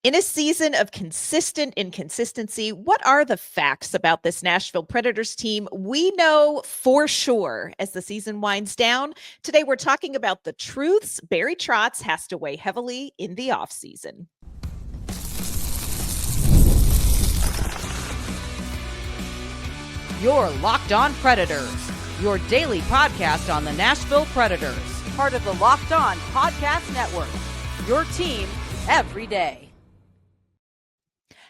In a season of consistent inconsistency, what are the facts about this Nashville Predators team we know for sure as the season winds down? Today, we're talking about the truths Barry Trotz has to weigh heavily in the offseason. You're Locked On Predators, your daily podcast on the Nashville Predators, part of the Locked On Podcast Network, your team every day.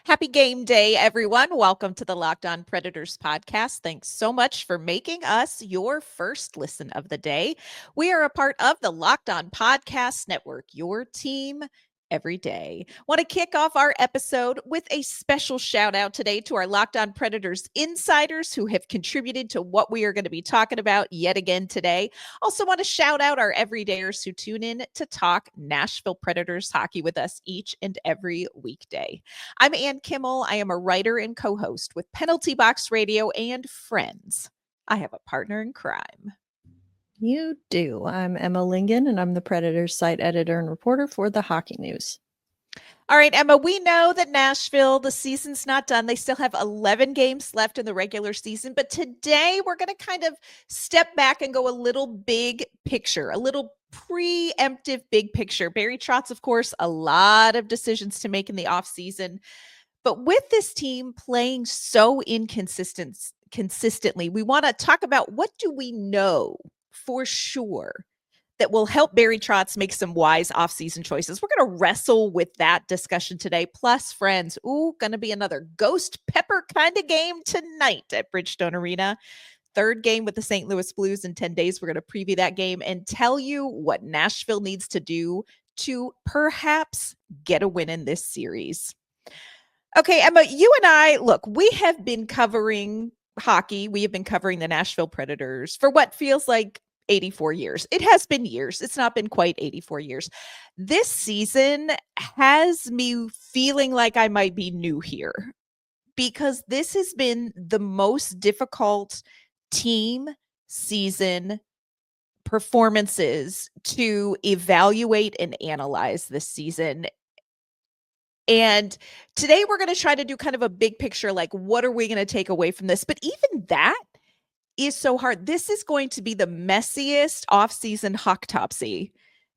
Happy game day, everyone. Welcome to the Locked On Predators podcast. Thanks so much for making us your first listen of the day. We are a part of the Locked On Podcast Network, your team every day. Want to kick off our episode with a special shout out today to our Locked On Predators insiders who have contributed to what we are going to be talking about yet again today. Also want to shout out our everydayers who tune in to talk Nashville Predators hockey with us each and every weekday. I'm Ann Kimmel. I am a writer and co-host with Penalty Box Radio and Friends. I have a partner in crime. You do. I'm Emma Lingen, and I'm the Predators site editor and reporter for the Hockey News. All right, Emma, we know that Nashville, the season's not done. They still have 11 games left in the regular season. But today we're going to kind of step back and go a little big picture, a little preemptive big picture. Barry Trotz, of course, a lot of decisions to make in the offseason. But with this team playing so consistently, we want to talk about what do we know for sure that will help Barry Trotz make some wise offseason choices. We're going to wrestle with that discussion today. Plus, friends, going to be another ghost pepper kind of game tonight at Bridgestone Arena. Third game with the St. Louis Blues in 10 days. We're going to preview that game and tell you what Nashville needs to do to perhaps get a win in this series. Okay, Emma, you and I, look, we have been covering hockey. We have been covering the Nashville Predators for what feels like 84 years. It has been years. It's not been quite 84 years. This season has me feeling like I might be new here because this has been the most difficult team season performances to evaluate and analyze this season. And today we're going to try to do kind of a big picture, like what are we going to take away from this? But even that is so hard. This is going to be the messiest offseason hocktopsy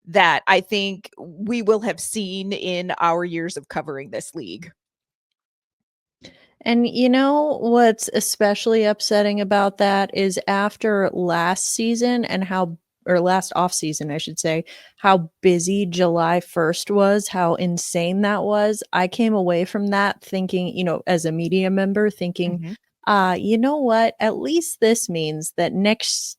that I think we will have seen in our years of covering this league. And you know what's especially upsetting about that is after last season or last offseason, I should say, how busy July 1st was, how insane that was. I came away from that thinking, as a media member, thinking, you know what? At least this means that next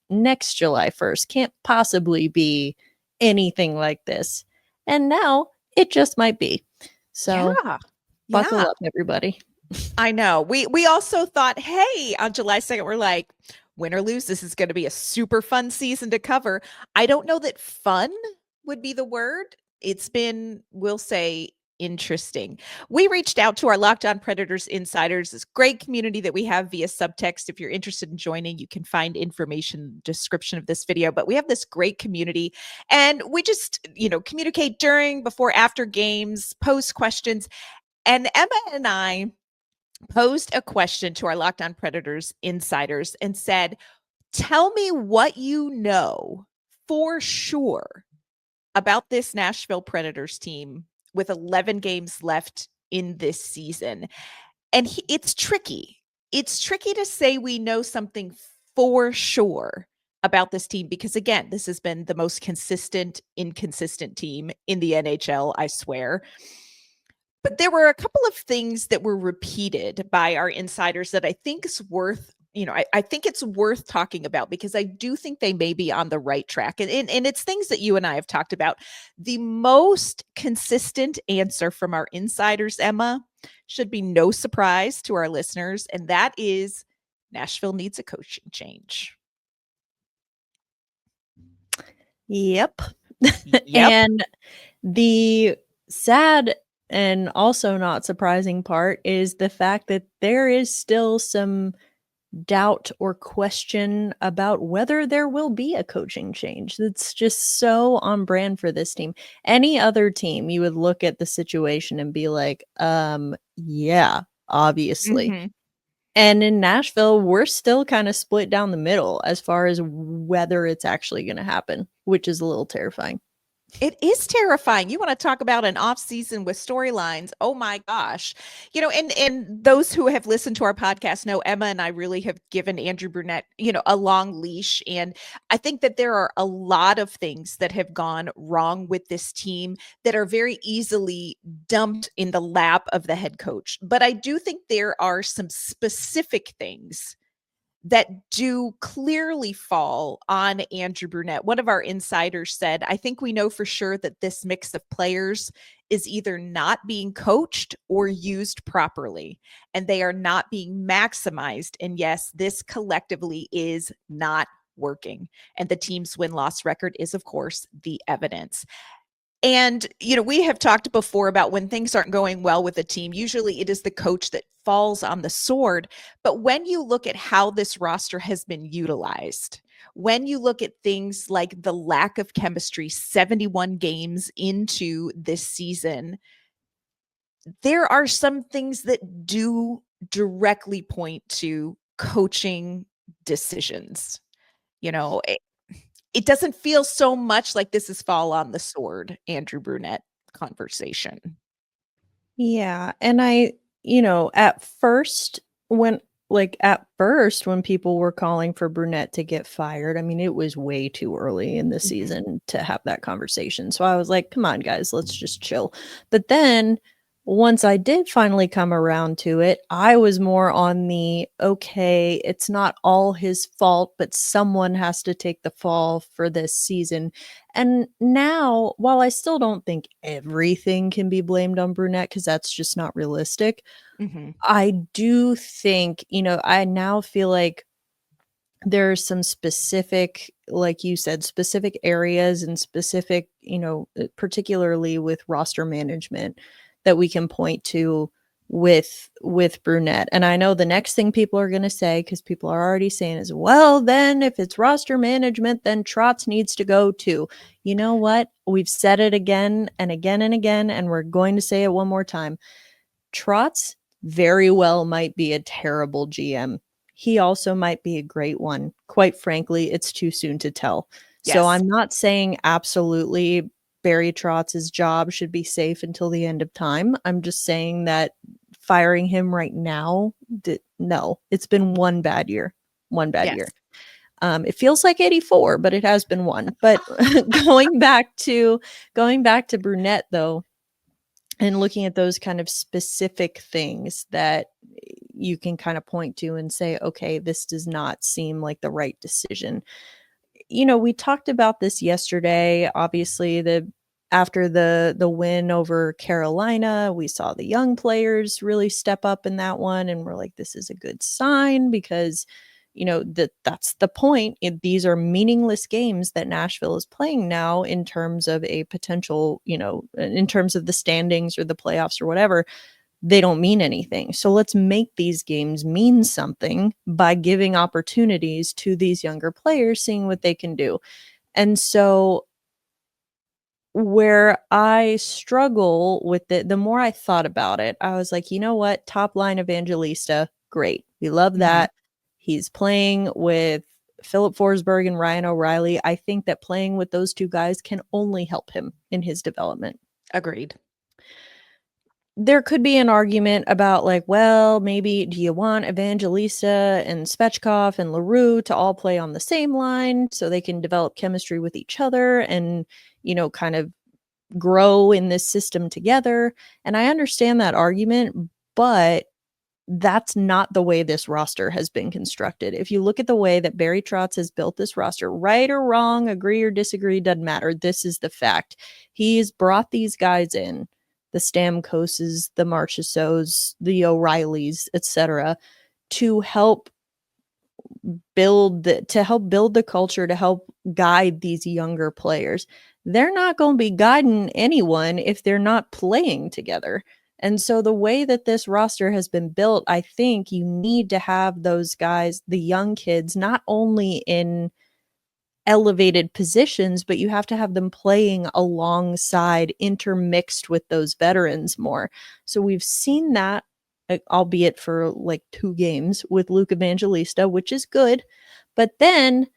July 1st can't possibly be anything like this. And now it just might be. So buckle up, everybody. I know. We also thought, hey, on July 2nd, we're like, win or lose, this is going to be a super fun season to cover. I don't know that fun would be the word. It's been, we'll say, interesting. We reached out to our Locked On Predators insiders, this great community that we have via subtext. If you're interested in joining, you can find information in the description of this video. But we have this great community and we just, communicate during, before, after games, pose questions. And Emma and I posed a question to our Locked On Predators insiders and said, tell me what you know for sure about this Nashville Predators team with 11 games left in this season. And it's tricky. It's tricky to say we know something for sure about this team because, again, this has been the most consistent, inconsistent team in the NHL, I swear. But there were a couple of things that were repeated by our insiders that I think is worth, I think it's worth talking about because I do think they may be on the right track. And it's things that you and I have talked about. The most consistent answer from our insiders, Emma, should be no surprise to our listeners. And that is Nashville needs a coaching change. Yep. And the sad and also not surprising part is the fact that there is still some doubt or question about whether there will be a coaching change. That's just so on brand for this team. Any other team, you would look at the situation and be like, yeah, obviously. Mhm. And in Nashville, we're still kind of split down the middle as far as whether it's actually going to happen, which is a little terrifying. It is terrifying. You want to talk about an off season with storylines. Oh my gosh. And those who have listened to our podcast know Emma and I really have given Andrew Brunette, a long leash. And I think that there are a lot of things that have gone wrong with this team that are very easily dumped in the lap of the head coach. But I do think there are some specific things that do clearly fall on Andrew Brunette. One of our insiders said, I think we know for sure that this mix of players is either not being coached or used properly, and they are not being maximized. And yes, this collectively is not working. And the team's win-loss record is, of course, the evidence. And, we have talked before about when things aren't going well with a team, usually it is the coach that falls on the sword. But when you look at how this roster has been utilized, when you look at things like the lack of chemistry 71 games into this season, there are some things that do directly point to coaching decisions. It doesn't feel so much like this is fall on the sword, Andrew Brunette conversation. Yeah, and at first when people were calling for Brunette to get fired, I mean, it was way too early in the Mhm. season to have that conversation. So I was like, "Come on, guys, let's just chill." But then once I did finally come around to it, I was more on the, "Okay, it's not all his fault, but someone has to take the fall for this season." And now, while I still don't think everything can be blamed on Brunette, because that's just not realistic, Mhm. I do think, I now feel like there's some specific, like you said, specific areas and specific, particularly with roster management that we can point to with Brunette. And I know the next thing people are going to say, because people are already saying is, well, then if it's roster management, then Trotz needs to go too. You know what? We've said it again and again and again, and we're going to say it one more time. Trotz very well might be a terrible GM. He also might be a great one. Quite frankly, it's too soon to tell. So Yes. I'm not saying absolutely Barry Trotz's job should be safe until the end of time. I'm just saying that firing him right now, no, it's been one bad year. One bad Yes. year. It feels like 84, but it has been one. But going back to Brunette though, and looking at those kind of specific things that you can kind of point to and say, okay, this does not seem like the right decision. We talked about this yesterday. Obviously, after the win over Carolina, we saw the young players really step up in that one, and we're like, this is a good sign because that's the point. These are meaningless games that Nashville is playing now in terms of a potential, in terms of the standings or the playoffs or whatever. They don't mean anything. So let's make these games mean something by giving opportunities to these younger players, seeing what they can do. And so where I struggle with it, the more I thought about it, I was like, you know what? Top line Evangelista, great. We love Mhm. that. He's playing with Philip Forsberg and Ryan O'Reilly. I think that playing with those two guys can only help him in his development. Agreed. There could be an argument about like, well, maybe do you want Evangelista and Svechkov and LaRue to all play on the same line so they can develop chemistry with each other and, kind of grow in this system together? And I understand that argument, but that's not the way this roster has been constructed. If you look at the way that Barry Trotz has built this roster, right or wrong, agree or disagree, doesn't matter. This is the fact. He's brought these guys in, the Stamkoses, the Marchessaults, the O'Reillys, etc., to help build the culture, to help guide these younger players. They're not going to be guiding anyone if they're not playing together. And so the way that this roster has been built, I think you need to have those guys, the young kids, not only in elevated positions, but you have to have them playing alongside, intermixed with those veterans more. So we've seen that, albeit for like 2 games with Luke Evangelista, which is good. But then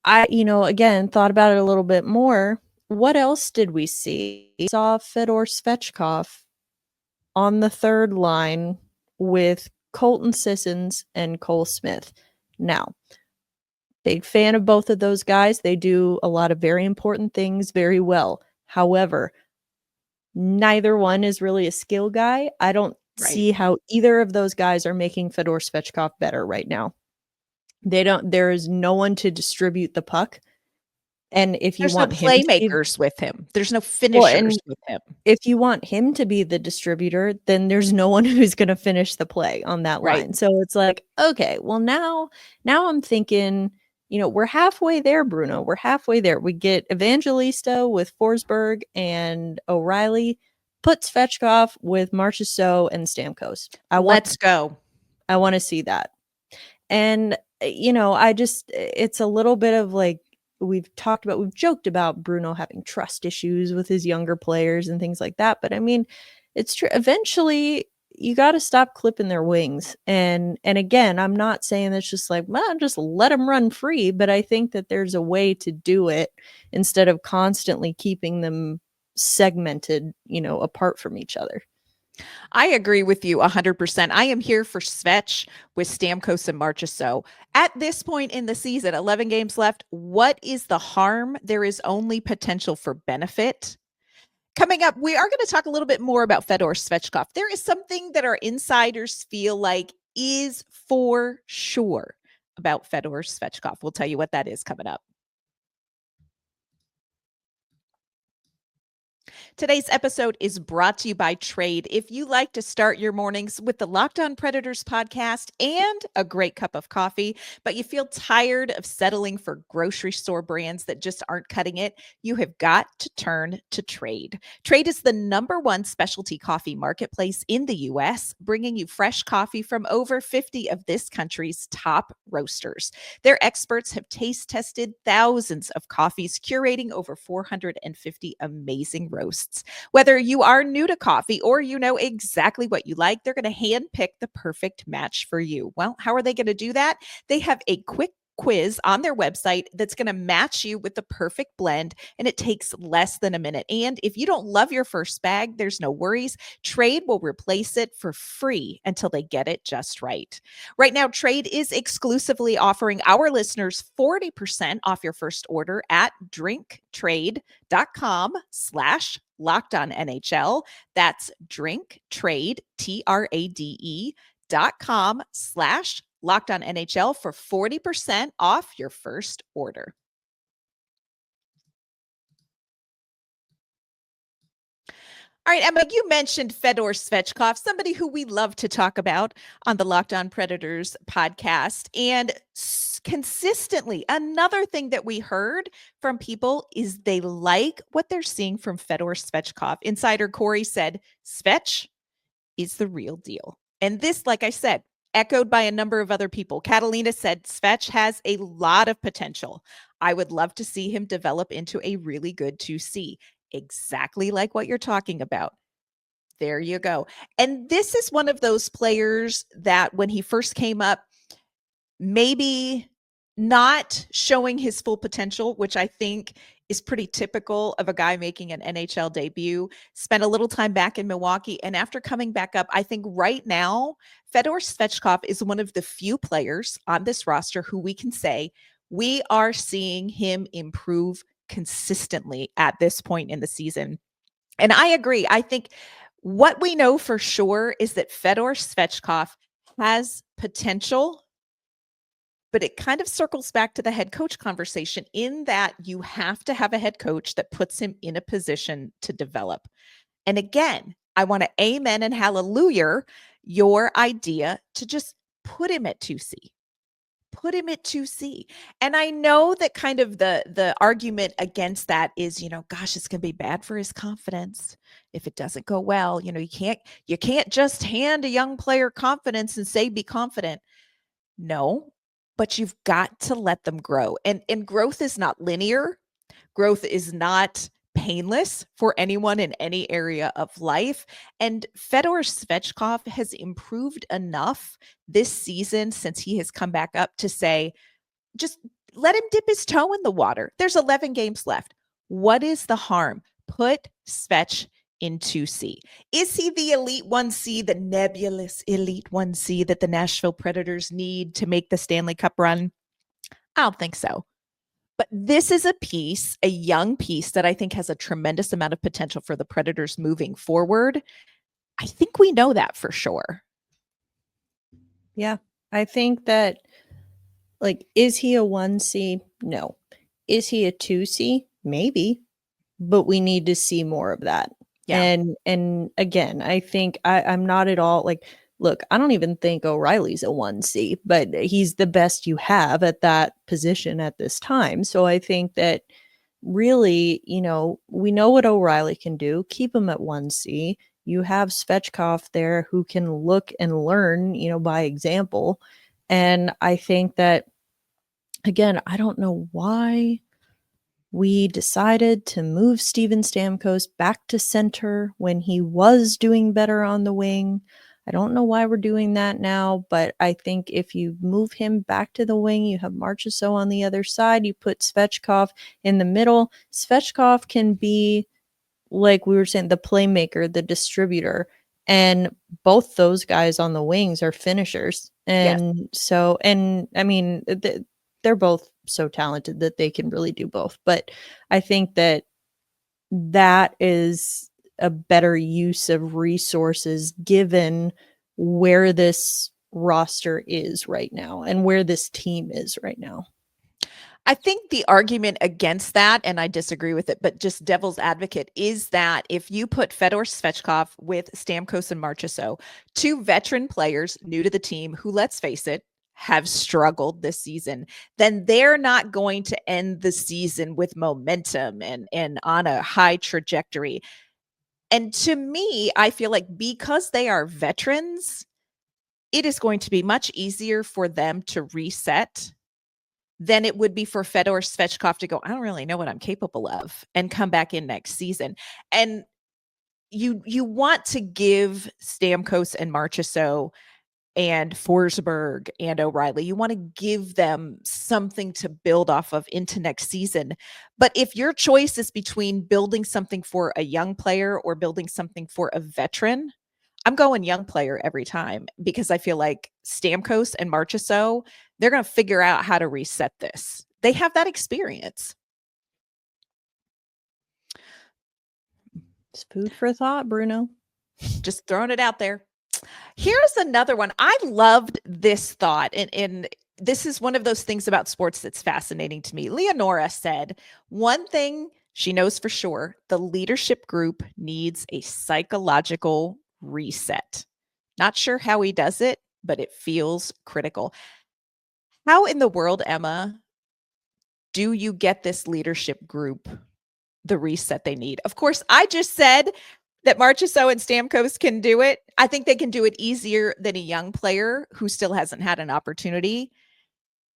I, again, thought about it a little bit more. What else did we see? We saw Fedor Svechkov on the third line with Colton Sissons and Cole Smith. Now, big fan of both of those guys. They do a lot of very important things very well. However, neither one is really a skill guy. I don't see how either of those guys are making Fedor Svechkov better right now. There is no one to distribute the puck. And if you There's want no him to be, playmakers with him. There's no finishers with him. if you want him to be the distributor, then there's no one who's going to finish the play on that Right. line. So it's like, okay, well now I'm thinking, we're halfway there, Bruno. We're halfway there. We get Evangelista with Forsberg and O'Reilly, put Svechkov with Marchessault and Stamkos. Let's go. I want to see that. And, it's a little bit of like, we've joked about Bruno having trust issues with his younger players and things like that. But I mean, it's true. Eventually, you got to stop clipping their wings. And again, I'm not saying it's just like, well, just let them run free. But I think that there's a way to do it instead of constantly keeping them segmented, apart from each other. I agree with you 100%. I am here for Svech with Stamkos and Marchessault. At this point in the season, 11 games left, what is the harm? There is only potential for benefit. Coming up, we are going to talk a little bit more about Fedor Svechkov. There is something that our insiders feel like is for sure about Fedor Svechkov. We'll tell you what that is coming up. Today's episode is brought to you by Trade. If you like to start your mornings with the Locked On Predators podcast and a great cup of coffee, but you feel tired of settling for grocery store brands that just aren't cutting it, you have got to turn to Trade. Trade is the #1 specialty coffee marketplace in the U.S., bringing you fresh coffee from over 50 of this country's top roasters. Their experts have taste tested thousands of coffees, curating over 450 amazing roasts. Whether you are new to coffee or you know exactly what you like, they're going to handpick the perfect match for you. Well, how are they going to do that? They have a quick quiz on their website that's going to match you with the perfect blend, and it takes less than a minute. And if you don't love your first bag, there's no worries. Trade will replace it for free until they get it just right. Right now, Trade is exclusively offering our listeners 40% off your first order at drinktrade.com/LockedOnNHL. That's drinktrade, TRADE.com/LockedOnNHL for 40% off your first order. All right, Emma, you mentioned Fedor Svechkov, somebody who we love to talk about on the Locked On Predators podcast. And consistently, another thing that we heard from people is they like what they're seeing from Fedor Svechkov. Insider Corey said, Svech is the real deal. And this, like I said, echoed by a number of other people. Catalina said Svech has a lot of potential. I would love to see him develop into a really good 2C. Exactly like what you're talking about. There you go. And this is one of those players that when he first came up, maybe not showing his full potential, which I think is pretty typical of a guy making an NHL debut, spent a little time back in Milwaukee. And after coming back up, I think right now, Fedor Svechkov is one of the few players on this roster who we can say we are seeing him improve consistently at this point in the season. And I agree. I think what we know for sure is that Fedor Svechkov has potential, but it kind of circles back to the head coach conversation in that you have to have a head coach that puts him in a position to develop. And again, I want to amen and hallelujah your idea to just put him at 2C. Put him at 2C. And I know that kind of the argument against that is, gosh, it's going to be bad for his confidence if it doesn't go well, you can't just hand a young player confidence and say be confident. No, but you've got to let them grow. And growth is not linear. Growth is not painless for anyone in any area of life. And Fedor Svechkov has improved enough this season since he has come back up to say, just let him dip his toe in the water. There's 11 games left. What is the harm? Put Svech in 2C. Is he the elite 1C, the nebulous elite 1C that the Nashville Predators need to make the Stanley Cup run? I don't think so. But this is a piece, a young piece that I think has a tremendous amount of potential for the Predators moving forward. I think we know that for sure. Yeah, I think that, like, is he a 1C? No. Is he a 2C? Maybe, but we need to see more of that. Yeah. And again, I think I'm not at all like, look, I don't even think O'Reilly's a 1C, but he's the best you have at that position at this time. So I think that really, we know what O'Reilly can do. Keep him at 1C. You have Svechkov there who can look and learn, by example. And I think that, again, I don't know why we decided to move Steven Stamkos back to center when he was doing better on the wing. I don't know why we're doing that now, but I think if you move him back to the wing, you have Marchessault on the other side, you put Svechkov in the middle. Svechkov can be, like we were saying, the playmaker, the distributor, and both those guys on the wings are finishers. And Yes. so, and I mean, they're both so talented that they can really do both. But I think that is a better use of resources given where this roster is right now and where this team is right now. I think the argument against that, and I disagree with it, but just devil's advocate, is that if you put Fedor Svechkov with Stamkos and Marchessault, two veteran players new to the team who, let's face it, have struggled this season, then they're not going to end the season with momentum and on a high trajectory. And to me, I feel like because they are veterans, it is going to be much easier for them to reset than it would be for Fedor Svechkov to go, I don't really know what I'm capable of, and come back in next season. And you want to give Stamkos and Marchessault and Forsberg and O'Reilly, you want to give them something to build off of into next season. But if your choice is between building something for a young player or building something for a veteran, I'm going young player every time because I feel like Stamkos and Marchessault, they're going to figure out how to reset this. They have that experience. It's food for thought, Bruno. Just throwing it out there. Here's another one. I loved this thought, and this is one of those things about sports that's fascinating to me. Leonora said, one thing she knows for sure, the leadership group needs a psychological reset. Not sure how he does it, but it feels critical. How in the world, Emma, do you get this leadership group the reset they need? Of course, I just said that Marchessault and Stamkos can do it. I think they can do it easier than a young player who still hasn't had an opportunity.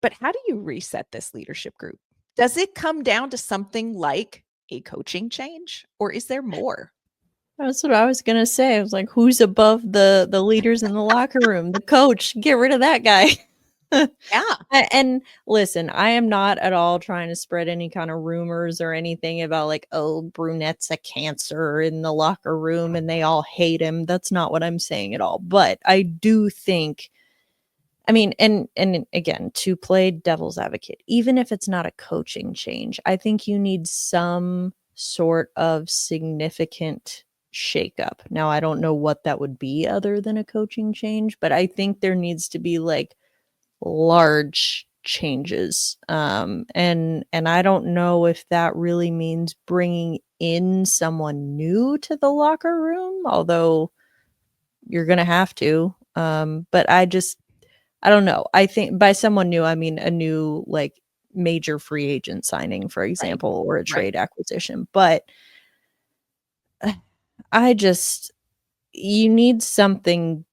But how do you reset this leadership group? Does it come down to something like a coaching change, or is there more? That's what I was gonna say. I was like, who's above the leaders in the locker room? The coach. Get rid of that guy. Yeah. And listen, I am not at all trying to spread any kind of rumors or anything about like, oh, Brunette's a cancer in the locker room and they all hate him. That's not what I'm saying at all. But I do think, I mean, and again, to play devil's advocate, even if it's not a coaching change, I think you need some sort of significant shakeup. Now, I don't know what that would be other than a coaching change, but I think there needs to be like large changes. And I don't know if that really means bringing in someone new to the locker room, although you're going to have to. But I don't know. I think by someone new, I mean a new like major free agent signing, for example, or a trade acquisition. But You need something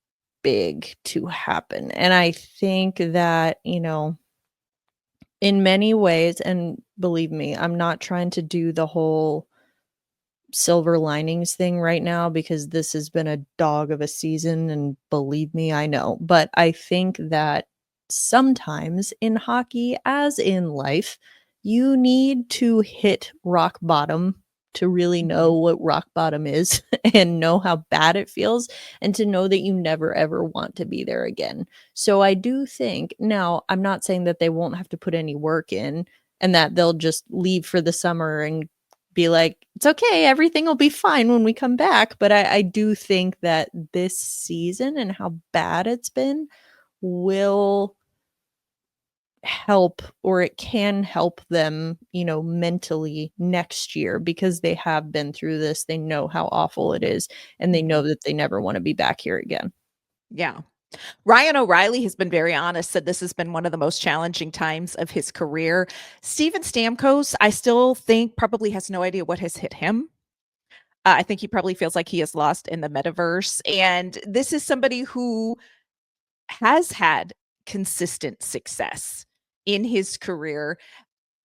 big to happen. And I think that, in many ways, and believe me, I'm not trying to do the whole silver linings thing right now because this has been a dog of a season, and believe me, I know. But I think that sometimes in hockey, as in life, you need to hit rock bottom to really know what rock bottom is and know how bad it feels, and to know that you never ever want to be there again. So I do think, now I'm not saying that they won't have to put any work in and that they'll just leave for the summer and be like, it's okay, everything will be fine when we come back. But I do think that this season and how bad it's been will help, or it can help them, mentally next year, because they have been through this. They know how awful it is, and they know that they never want to be back here again. Yeah. Ryan O'Reilly has been very honest, said this has been one of the most challenging times of his career. Steven Stamkos, I still think probably has no idea what has hit him. I think he probably feels like he is lost in the metaverse. And this is somebody who has had consistent success in his career.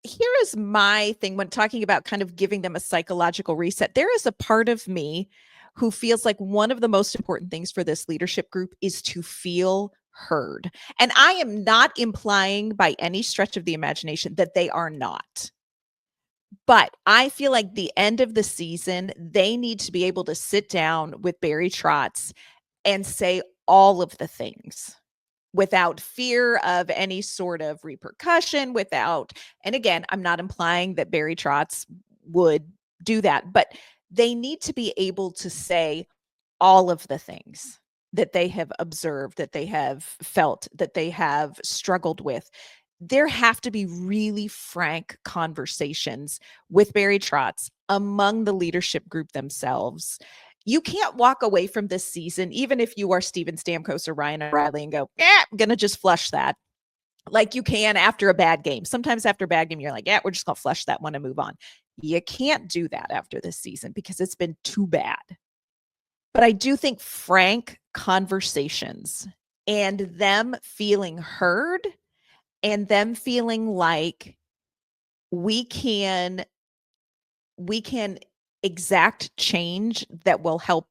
Here is my thing when talking about kind of giving them a psychological reset. There is a part of me who feels like one of the most important things for this leadership group is to feel heard. And I am not implying by any stretch of the imagination that they are not. But I feel like the end of the season, they need to be able to sit down with Barry Trotz and say all of the things without fear of any sort of repercussion, and again, I'm not implying that Barry Trotz would do that, but they need to be able to say all of the things that they have observed, that they have felt, that they have struggled with. There have to be really frank conversations with Barry Trotz among the leadership group themselves. You can't walk away from this season, even if you are Steven Stamkos or Ryan O'Reilly, and go, I'm going to just flush that. Like you can after a bad game. Sometimes after a bad game, you're like, we're just going to flush that one and move on. You can't do that after this season because it's been too bad. But I do think frank conversations and them feeling heard and them feeling like we can exact change that will help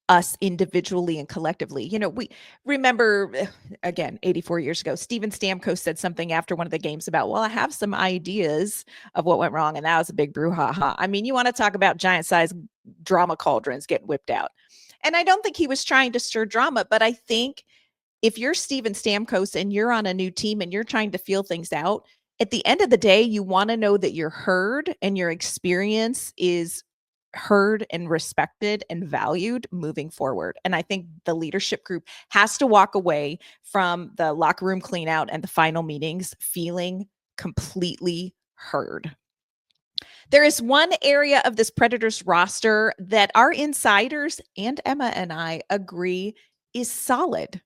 us individually and collectively. We remember, again, 84 years ago, Steven Stamkos said something after one of the games about, well, I have some ideas of what went wrong. And that was a big brouhaha. I mean, you want to talk about giant size drama cauldrons getting whipped out. And I don't think he was trying to stir drama, but I think if you're Steven Stamkos and you're on a new team and you're trying to feel things out, at the end of the day, you want to know that you're heard and your experience is heard and respected and valued moving forward. And I think the leadership group has to walk away from the locker room clean out and the final meetings feeling completely heard. There is one area of this Predators roster that our insiders and Emma and I agree is solid.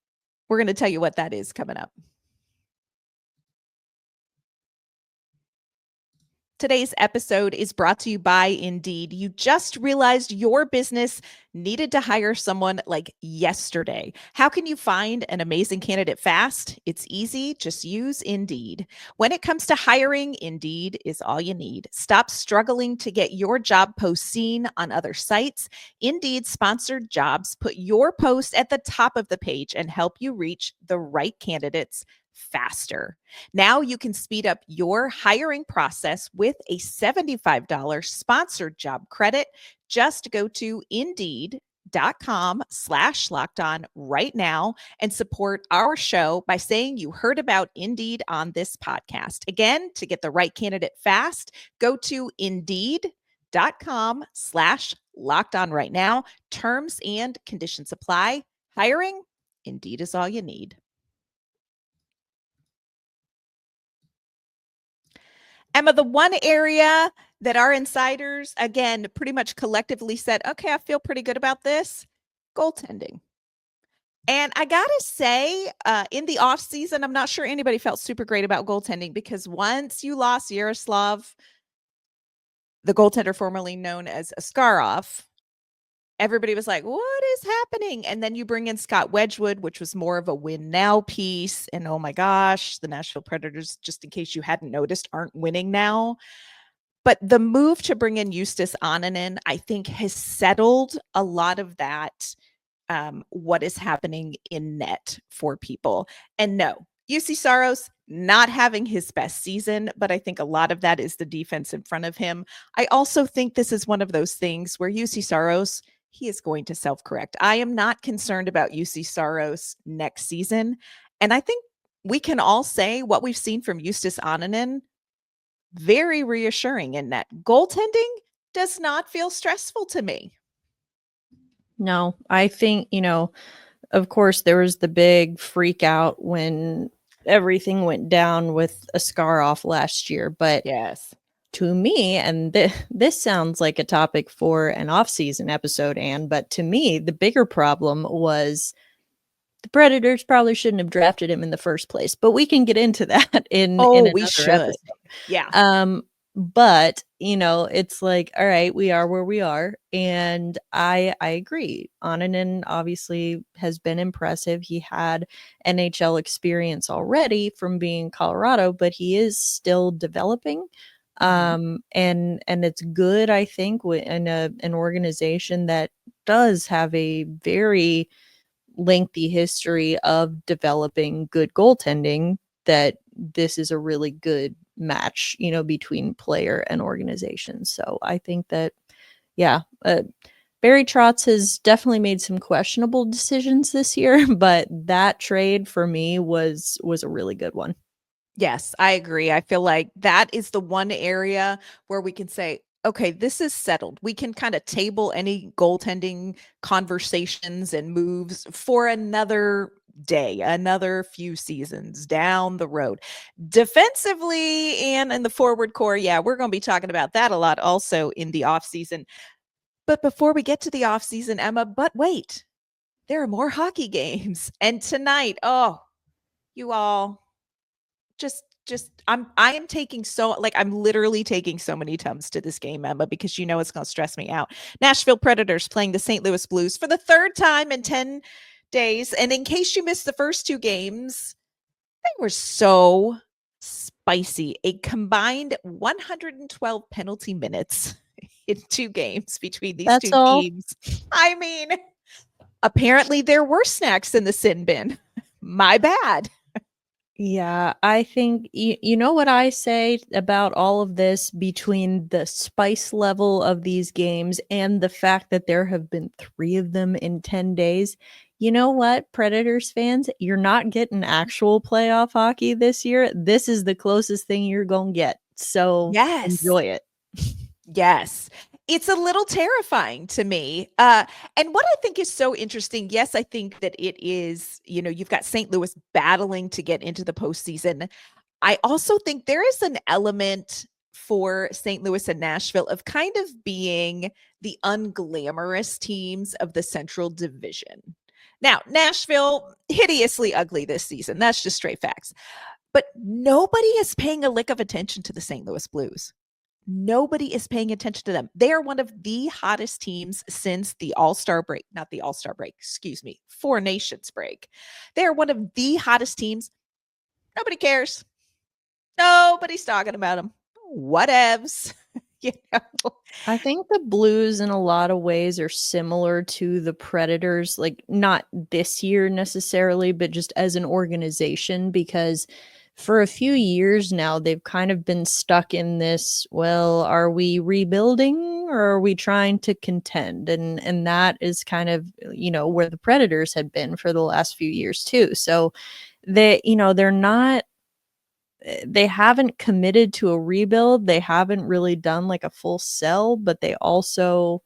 We're going to tell you what that is coming up. Today's episode is brought to you by Indeed. You just realized your business needed to hire someone like yesterday. How can you find an amazing candidate fast? It's easy. Just use Indeed. When it comes to hiring, Indeed is all you need. Stop struggling to get your job post seen on other sites. Indeed sponsored jobs put your post at the top of the page and help you reach the right candidates faster. Now you can speed up your hiring process with a $75 sponsored job credit. Just go to Indeed.com/lockedon right now and support our show by saying you heard about Indeed on this podcast. Again, to get the right candidate fast, go to Indeed.com/lockedon right now. Terms and conditions apply. Hiring, Indeed is all you need. Emma, the one area that our insiders, again, pretty much collectively said, okay, I feel pretty good about this, goaltending. And I got to say, in the offseason, I'm not sure anybody felt super great about goaltending because once you lost Yaroslav, the goaltender formerly known as Askarov, everybody was like, what is happening? And then you bring in Scott Wedgwood, which was more of a win now piece. And oh my gosh, the Nashville Predators, just in case you hadn't noticed, aren't winning now. But the move to bring in Eustace Onanen, I think, has settled a lot of that, what is happening in net for people. And no, UC Saros not having his best season, but I think a lot of that is the defense in front of him. I also think this is one of those things where UC Saros, he is going to self-correct. I am not concerned about UC Saros next season. And I think we can all say what we've seen from Eustace Onanen, very reassuring in that goaltending does not feel stressful to me. No, I think, of course, there was the big freak out when everything went down with Askarov last year. But yes, to me, and this sounds like a topic for an off-season episode, Anne, but to me, the bigger problem was the Predators probably shouldn't have drafted him in the first place. But we can get into that in another we should. episode. Yeah. But it's like, all right, we are where we are, and I agree. Onanen obviously has been impressive. He had NHL experience already from being in Colorado, but he is still developing. And it's good, I think, in an organization that does have a very lengthy history of developing good goaltending, that this is a really good match, between player and organization. So I think that, Barry Trotz has definitely made some questionable decisions this year, but that trade for me was a really good one. Yes, I agree. I feel like that is the one area where we can say, okay, this is settled. We can kind of table any goaltending conversations and moves for another day, another few seasons down the road. Defensively and in the forward core, yeah, we're going to be talking about that a lot also in the offseason. But before we get to the offseason, Emma, but wait, there are more hockey games. And tonight, oh, you all I am taking I'm literally taking so many Tums to this game, Emma, because it's going to stress me out. Nashville Predators playing the St. Louis Blues for the third time in 10 days. And in case you missed the first two games, they were so spicy. A combined 112 penalty minutes in two games between these That's two all. teams. I mean, apparently there were snacks in the sin bin. My bad. Yeah, I think you know what I say about all of this, between the spice level of these games and the fact that there have been 3 of them in 10 days. You know what, Predators fans, you're not getting actual playoff hockey this year. This is the closest thing you're going to get. So Yes. enjoy it. Yes. It's a little terrifying to me. And what I think is so interesting, yes, I think that it is, you've got St. Louis battling to get into the postseason. I also think there is an element for St. Louis and Nashville of kind of being the unglamorous teams of the Central Division. Now, Nashville, hideously ugly this season. That's just straight facts. But nobody is paying a lick of attention to the St. Louis Blues. Nobody is paying attention to them. They are one of the hottest teams since the All-Star break, not the All-Star break, excuse me, Four Nations break. They are one of the hottest teams. Nobody cares. Nobody's talking about them. Whatevs. I think the Blues in a lot of ways are similar to the Predators, like not this year necessarily, but just as an organization, because for a few years now, they've kind of been stuck in this, well, are we rebuilding or are we trying to contend? And that is kind of, where the Predators had been for the last few years too. So they're not, they haven't committed to a rebuild. They haven't really done like a full sell, but they also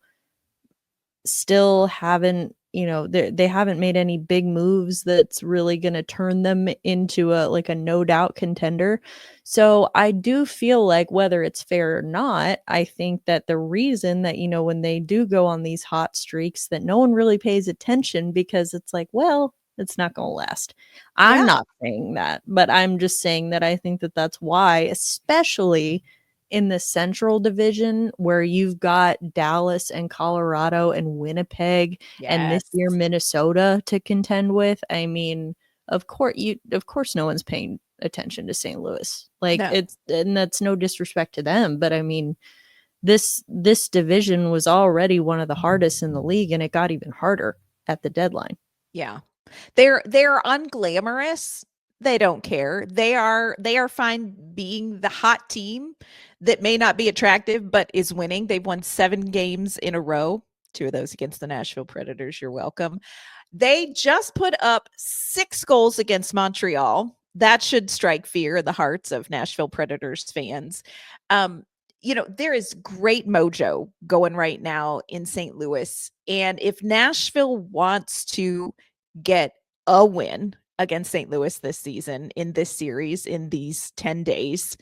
still haven't, they haven't made any big moves that's really going to turn them into a no doubt contender. So I do feel like, whether it's fair or not, I think that the reason that, when they do go on these hot streaks, that no one really pays attention, because it's like, well, it's not going to last. I'm not saying that, but I'm just saying that I think that that's why, especially in the Central Division where you've got Dallas and Colorado and Winnipeg and this year Yes. Minnesota to contend with, I mean, of course no one's paying attention to St. Louis. Like No. and that's no disrespect to them, but I mean, this division was already one of the hardest in the league, and it got even harder at the deadline. Yeah. They're unglamorous. They don't care. They are fine being the hot team that may not be attractive but is winning. They've won 7 games in a row. 2 of those against the Nashville Predators. You're welcome. They just put up 6 goals against Montreal. That should strike fear in the hearts of Nashville Predators fans. There is great mojo going right now in St. Louis. And if Nashville wants to get a win against St. Louis this season in this series in these 10 days,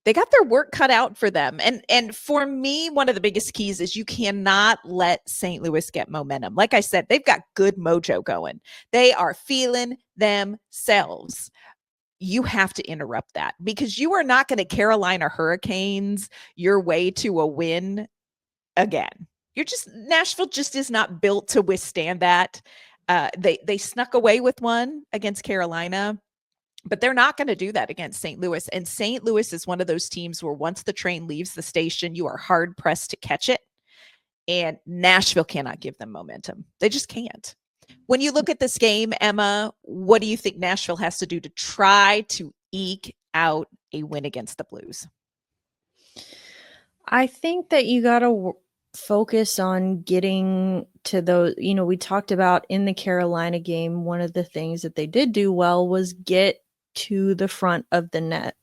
they got their work cut out for them. And for me, one of the biggest keys is you cannot let St. Louis get momentum. Like I said, they've got good mojo going. They are feeling themselves. You have to interrupt that because you are not going to Carolina Hurricanes your way to a win again. Nashville just is not built to withstand that. They snuck away with one against Carolina, but they're not going to do that against St. Louis. And St. Louis is one of those teams where once the train leaves the station, you are hard pressed to catch it. And Nashville cannot give them momentum. They just can't. When you look at this game, Emma, what do you think Nashville has to do to try to eke out a win against the Blues? I think that you got to focus on getting to those, we talked about in the Carolina game, one of the things that they did do well was get to the front of the net.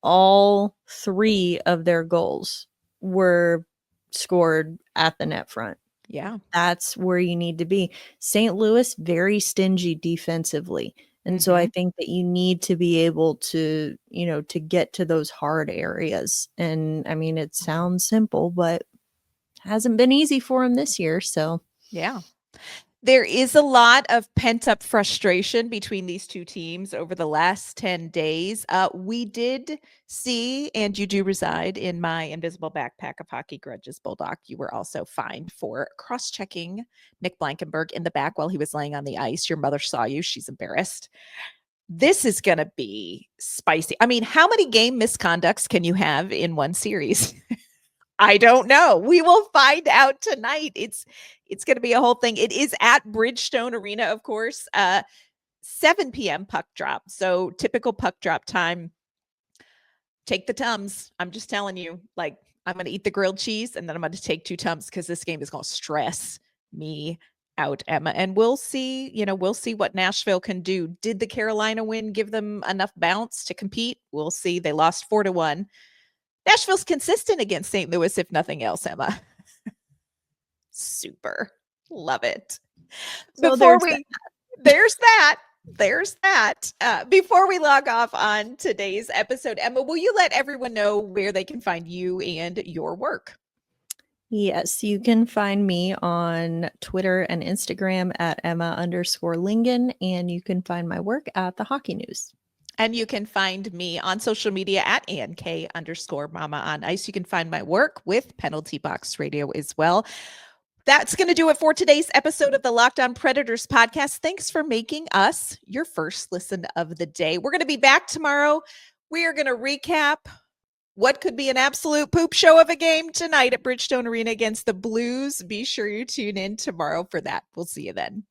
All 3 of their goals were scored at the net front. Yeah. That's where you need to be. St. Louis, very stingy defensively. And so I think that you need to be able to, to get to those hard areas. And I mean, it sounds simple, but hasn't been easy for him this year. So, yeah. There is a lot of pent-up frustration between these two teams over the last 10 days. We did see, and you do reside in my invisible backpack of hockey grudges, Bulldog. You were also fined for cross-checking Nick Blankenburg in the back while he was laying on the ice. Your mother saw you. She's embarrassed. This is going to be spicy. I mean, how many game misconducts can you have in one series? I don't know. We will find out tonight. It's going to be a whole thing. It is at Bridgestone Arena, of course. 7 p.m. puck drop. So typical puck drop time. Take the Tums. I'm just telling you, like, I'm going to eat the grilled cheese and then I'm going to take 2 Tums because this game is going to stress me out, Emma. And we'll see, we'll see what Nashville can do. Did the Carolina win give them enough bounce to compete? We'll see. They lost 4-1. Nashville's consistent against St. Louis, if nothing else, Emma. Super. Love it. so there's that. Before we log off on today's episode, Emma, will you let everyone know where they can find you and your work? Yes, you can find me on Twitter and Instagram at Emma_Lingen, and you can find my work at the Hockey News. And you can find me on social media at ANK_Mama on Ice. You can find my work with Penalty Box Radio as well. That's going to do it for today's episode of the Locked On Predators podcast. Thanks for making us your first listen of the day. We're going to be back tomorrow. We are going to recap what could be an absolute poop show of a game tonight at Bridgestone Arena against the Blues. Be sure you tune in tomorrow for that. We'll see you then.